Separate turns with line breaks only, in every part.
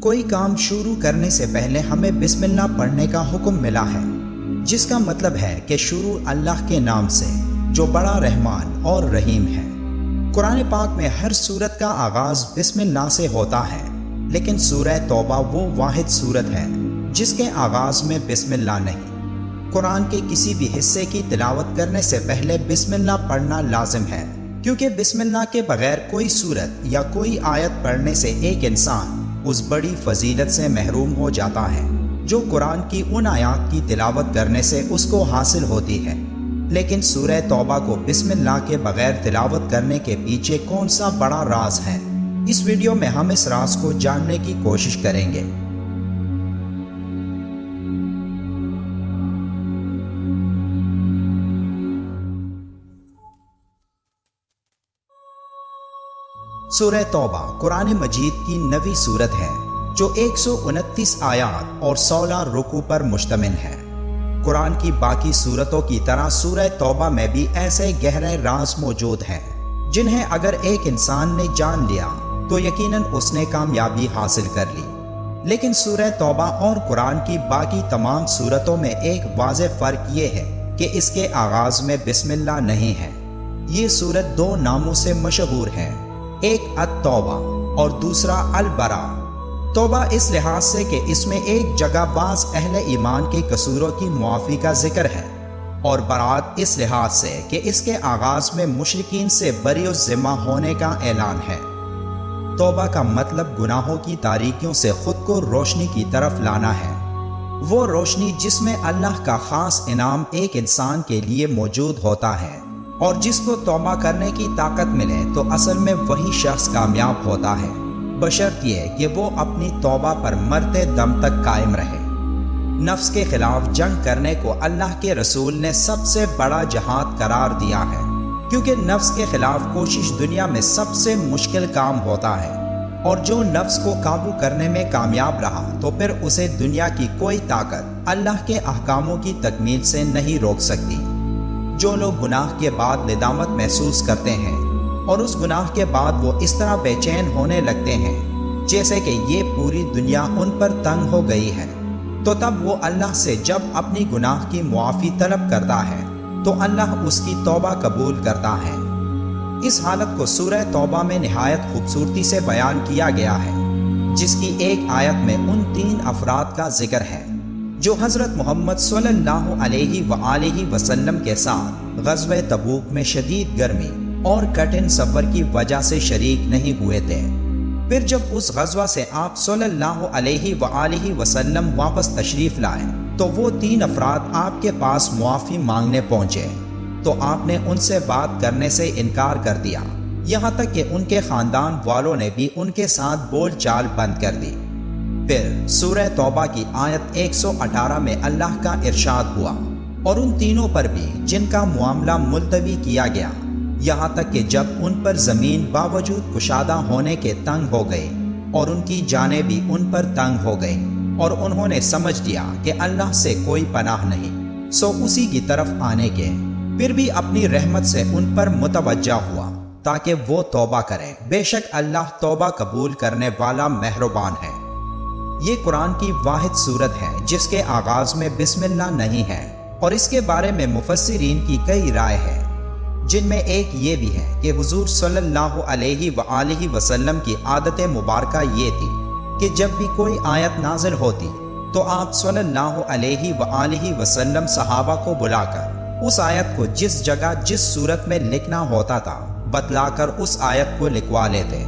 کوئی کام شروع کرنے سے پہلے ہمیں بسم اللہ پڑھنے کا حکم ملا ہے، جس کا مطلب ہے کہ شروع اللہ کے نام سے جو بڑا رحمان اور رحیم ہے۔ قرآن پاک میں ہر سورت کا آغاز بسم اللہ سے ہوتا ہے، لیکن سورہ توبہ وہ واحد سورت ہے جس کے آغاز میں بسم اللہ نہیں۔ قرآن کے کسی بھی حصے کی تلاوت کرنے سے پہلے بسم اللہ پڑھنا لازم ہے، کیونکہ بسم اللہ کے بغیر کوئی سورت یا کوئی آیت پڑھنے سے ایک انسان اس بڑی فضیلت سے محروم ہو جاتا ہے جو قرآن کی ان آیات کی تلاوت کرنے سے اس کو حاصل ہوتی ہے۔ لیکن سورہ توبہ کو بسم اللہ کے بغیر تلاوت کرنے کے پیچھے کون سا بڑا راز ہے؟ اس ویڈیو میں ہم اس راز کو جاننے کی کوشش کریں گے۔ سورہ توبہ قرآن مجید کی 9ویں سورت ہے جو 129 آیات اور 16 رکوع پر مشتمل ہے۔ قرآن کی باقی سورتوں کی طرح سورہ توبہ میں بھی ایسے گہرے راز موجود ہیں جنہیں اگر ایک انسان نے جان لیا تو یقیناً اس نے کامیابی حاصل کر لی۔ لیکن سورہ توبہ اور قرآن کی باقی تمام سورتوں میں ایک واضح فرق یہ ہے کہ اس کے آغاز میں بسم اللہ نہیں ہے۔ یہ سورت 2 ناموں سے مشہور ہے، ایک التوبہ اور دوسرا البراء۔ توبہ اس لحاظ سے کہ اس میں ایک جگہ بعض اہل ایمان کے قصوروں کی معافی کا ذکر ہے، اور برات اس لحاظ سے کہ اس کے آغاز میں مشرکین سے بری الذمہ ہونے کا اعلان ہے۔ توبہ کا مطلب گناہوں کی تاریکیوں سے خود کو روشنی کی طرف لانا ہے، وہ روشنی جس میں اللہ کا خاص انعام ایک انسان کے لیے موجود ہوتا ہے، اور جس کو توبہ کرنے کی طاقت ملے تو اصل میں وہی شخص کامیاب ہوتا ہے، بشرط یہ کہ وہ اپنی توبہ پر مرتے دم تک قائم رہے۔ نفس کے خلاف جنگ کرنے کو اللہ کے رسول نے سب سے بڑا جہاد قرار دیا ہے، کیونکہ نفس کے خلاف کوشش دنیا میں سب سے مشکل کام ہوتا ہے، اور جو نفس کو قابو کرنے میں کامیاب رہا تو پھر اسے دنیا کی کوئی طاقت اللہ کے احکاموں کی تکمیل سے نہیں روک سکتی۔ جو لوگ گناہ کے بعد ندامت محسوس کرتے ہیں اور اس گناہ کے بعد وہ اس طرح بے چین ہونے لگتے ہیں جیسے کہ یہ پوری دنیا ان پر تنگ ہو گئی ہے، تو تب وہ اللہ سے جب اپنی گناہ کی معافی طلب کرتا ہے تو اللہ اس کی توبہ قبول کرتا ہے۔ اس حالت کو سورہ توبہ میں نہایت خوبصورتی سے بیان کیا گیا ہے، جس کی ایک آیت میں ان 3 افراد کا ذکر ہے جو حضرت محمد صلی اللہ علیہ وآلہ وسلم کے ساتھ غزوہ تبوک میں شدید گرمی اور کٹھن سفر کی وجہ سے شریک نہیں ہوئے تھے۔ پھر جب اس غزوہ سے آپ صلی اللہ علیہ وآلہ وسلم واپس تشریف لائے تو وہ 3 افراد آپ کے پاس معافی مانگنے پہنچے، تو آپ نے ان سے بات کرنے سے انکار کر دیا، یہاں تک کہ ان کے خاندان والوں نے بھی ان کے ساتھ بول چال بند کر دی۔ پھر سورہ توبہ کی آیت 118 میں اللہ کا ارشاد ہوا، اور ان تینوں پر بھی جن کا معاملہ ملتوی کیا گیا، یہاں تک کہ جب ان پر زمین باوجود کشادہ ہونے کے تنگ ہو گئی اور ان کی جانیں بھی ان پر تنگ ہو گئیں، اور انہوں نے سمجھ لیا کہ اللہ سے کوئی پناہ نہیں، سو اسی کی طرف آنے کے، پھر بھی اپنی رحمت سے ان پر متوجہ ہوا تاکہ وہ توبہ کریں، بے شک اللہ توبہ قبول کرنے والا مہربان ہے۔ یہ قرآن کی واحد سورت ہے جس کے آغاز میں بسم اللہ نہیں ہے، اور اس کے بارے میں مفسرین کی کئی رائے ہیں، جن میں ایک یہ بھی ہے کہ حضور صلی اللہ علیہ وآلہ وسلم کی عادت مبارکہ یہ تھی کہ جب بھی کوئی آیت نازل ہوتی تو آپ صلی اللہ علیہ وآلہ وسلم صحابہ کو بلا کر اس آیت کو جس جگہ جس صورت میں لکھنا ہوتا تھا بتلا کر اس آیت کو لکھوا لیتے۔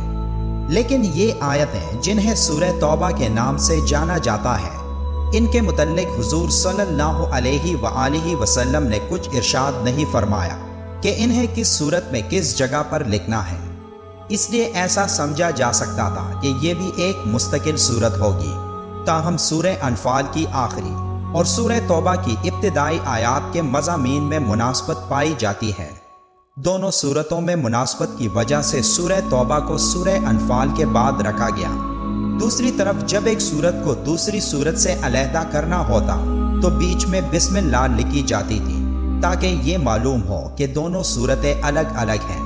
لیکن یہ آیتیں جنہیں سورہ توبہ کے نام سے جانا جاتا ہے، ان کے متعلق حضور صلی اللہ علیہ وآلہ وسلم نے کچھ ارشاد نہیں فرمایا کہ انہیں کس صورت میں کس جگہ پر لکھنا ہے، اس لیے ایسا سمجھا جا سکتا تھا کہ یہ بھی ایک مستقل صورت ہوگی۔ تاہم سورہ انفال کی آخری اور سورہ توبہ کی ابتدائی آیات کے مضامین میں مناسبت پائی جاتی ہے۔ دونوں صورتوں میں مناسبت کی وجہ سے سورہ توبہ کو سورہ انفال کے بعد رکھا گیا۔ دوسری طرف جب ایک صورت کو دوسری صورت سے علیحدہ کرنا ہوتا تو بیچ میں بسم اللہ لکھی جاتی تھی تاکہ یہ معلوم ہو کہ دونوں صورتیں الگ الگ ہیں۔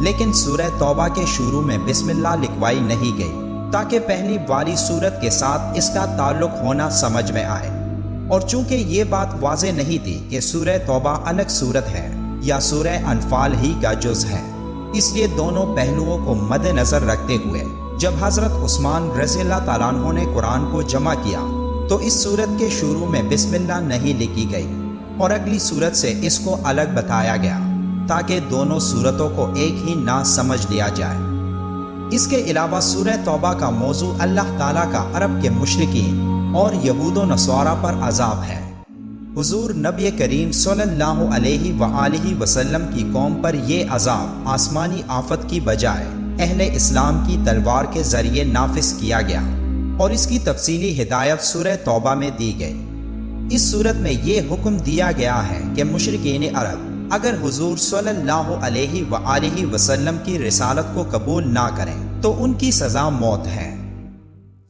لیکن سورہ توبہ کے شروع میں بسم اللہ لکھوائی نہیں گئی، تاکہ پہلی والی سورت کے ساتھ اس کا تعلق ہونا سمجھ میں آئے، اور چونکہ یہ بات واضح نہیں تھی کہ سورہ توبہ الگ سورت ہے یا سورہ انفال ہی کا جز ہے، اس لیے دونوں پہلوؤں کو مد نظر رکھتے ہوئے جب حضرت عثمان رضی اللہ تعالیٰ عنہ نے قرآن کو جمع کیا تو اس سورت کے شروع میں بسم اللہ نہیں لکھی گئی اور اگلی سورت سے اس کو الگ بتایا گیا تاکہ دونوں سورتوں کو ایک ہی نہ سمجھ لیا جائے۔ اس کے علاوہ سورہ توبہ کا موضوع اللہ تعالیٰ کا عرب کے مشرکین اور یہود و نصارہ پر عذاب ہے۔ حضور نبی کریم صلی اللہ علیہ وآلہ وسلم کی قوم پر یہ عذاب آسمانی آفت کی بجائے اہل اسلام کی تلوار کے ذریعے نافذ کیا گیا، اور اس کی تفصیلی ہدایت سورہ توبہ میں دی گئی۔ اس صورت میں یہ حکم دیا گیا ہے کہ مشرکین عرب اگر حضور صلی اللہ علیہ وآلہ وسلم کی رسالت کو قبول نہ کریں تو ان کی سزا موت ہے۔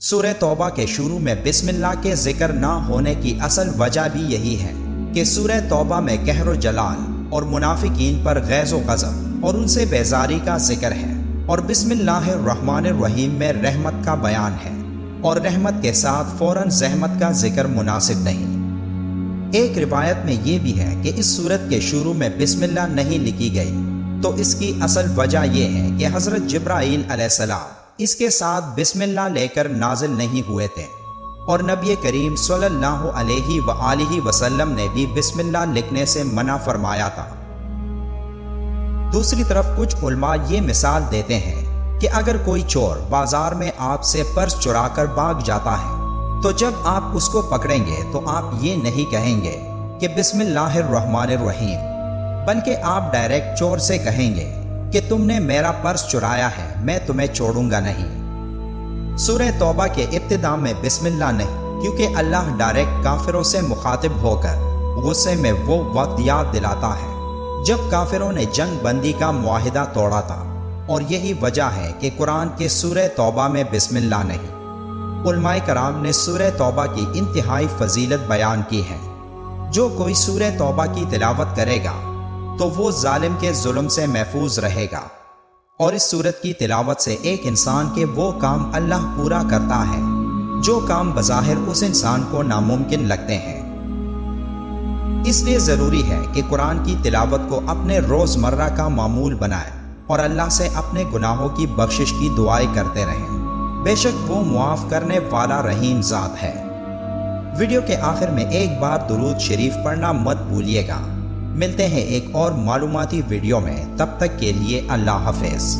سورہ توبہ کے شروع میں بسم اللہ کے ذکر نہ ہونے کی اصل وجہ بھی یہی ہے کہ سورہ توبہ میں قہر و جلال اور منافقین پر غیظ و غضب اور ان سے بیزاری کا ذکر ہے، اور بسم اللہ الرحمن الرحیم میں رحمت کا بیان ہے، اور رحمت کے ساتھ فوراً زحمت کا ذکر مناسب نہیں۔ ایک روایت میں یہ بھی ہے کہ اس سورت کے شروع میں بسم اللہ نہیں لکھی گئی، تو اس کی اصل وجہ یہ ہے کہ حضرت جبرائیل علیہ السلام اس کے ساتھ بسم اللہ لے کر نازل نہیں ہوئے تھے، اور نبی کریم صلی اللہ علیہ وآلہ وسلم نے بھی بسم اللہ لکھنے سے منع فرمایا تھا۔ دوسری طرف کچھ علماء یہ مثال دیتے ہیں کہ اگر کوئی چور بازار میں آپ سے پرس چرا کر بھاگ جاتا ہے تو جب آپ اس کو پکڑیں گے تو آپ یہ نہیں کہیں گے کہ بسم اللہ الرحمن الرحیم، بلکہ آپ ڈائریکٹ چور سے کہیں گے کہ تم نے میرا پرس چرایا ہے، میں تمہیں چھوڑوں گا نہیں۔ سورہ توبہ کے ابتدا میں بسم اللہ نہیں، کیونکہ اللہ ڈائریکٹ کافروں سے مخاطب ہو کر غصے میں وہ وقت یاد دلاتا ہے جب کافروں نے جنگ بندی کا معاہدہ توڑا تھا، اور یہی وجہ ہے کہ قرآن کے سورہ توبہ میں بسم اللہ نہیں۔ علماء کرام نے سورہ توبہ کی انتہائی فضیلت بیان کی ہے۔ جو کوئی سورہ توبہ کی تلاوت کرے گا تو وہ ظالم کے ظلم سے محفوظ رہے گا، اور اس سورت کی تلاوت سے ایک انسان کے وہ کام اللہ پورا کرتا ہے جو کام بظاہر اس انسان کو ناممکن لگتے ہیں۔ اس لیے ضروری ہے کہ قرآن کی تلاوت کو اپنے روزمرہ کا معمول بنائیں اور اللہ سے اپنے گناہوں کی بخشش کی دعائیں کرتے رہیں، بے شک وہ معاف کرنے والا رحیم ذات ہے۔ ویڈیو کے آخر میں ایک بار درود شریف پڑھنا مت بھولیے گا۔ ملتے ہیں ایک اور معلوماتی ویڈیو میں، تب تک کے لیے اللہ حافظ۔